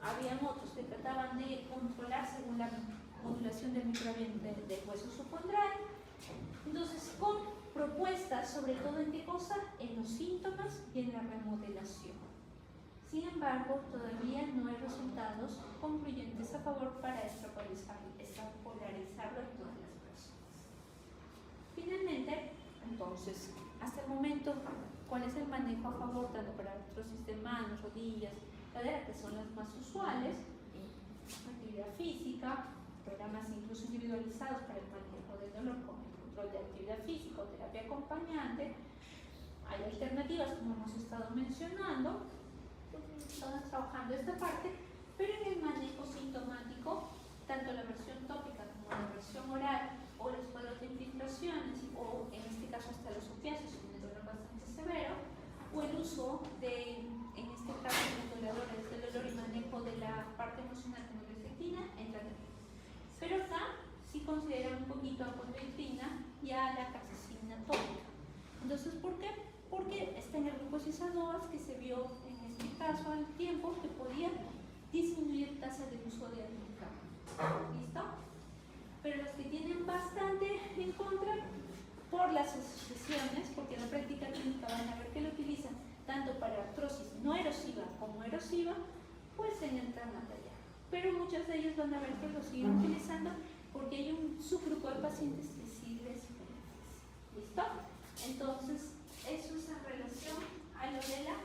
Habían otros que trataban de controlar según la modulación del microambiente del hueso subcondral. Entonces, con propuestas sobre todo en qué cosa, en los síntomas y en la remodelación. Sin embargo, todavía no hay resultados concluyentes a favor para extrapolarizarlo en todas las personas. Finalmente, entonces, hasta el momento, ¿cuál es el manejo a favor tanto para artrosis de manos, rodillas, cadera, que son las más usuales? Actividad física, programas incluso individualizados para el manejo del dolor con el control de actividad física o terapia acompañante. Hay alternativas, como hemos estado mencionando, estamos trabajando esta parte, pero en el manejo sintomático, tanto la versión tópica como la versión oral, o los cuadros de infiltraciones, o en este caso hasta los opiáceos, un dolor bastante severo, o el uso de, en este caso, controladores del dolor y manejo de la parte emocional como lecitina, en tratamiento. Pero acá sí consideran un poquito a condroitina y a la capsaicina tópica. Entonces, ¿por qué? Porque está en el grupo cisanoas que se vio en este caso al tiempo que podía disminuir tasa de uso de antiinflamatorios. ¿Listo? Pero los que tienen bastante en contra por las asociaciones, porque en la práctica clínica van a ver que lo utilizan tanto para artrosis no erosiva como erosiva, pues se entran a tallar. Pero muchos de ellos van a ver que lo siguen utilizando porque hay un subgrupo de pacientes que sí les beneficia. ¿Listo? Entonces, eso es en relación a lo de la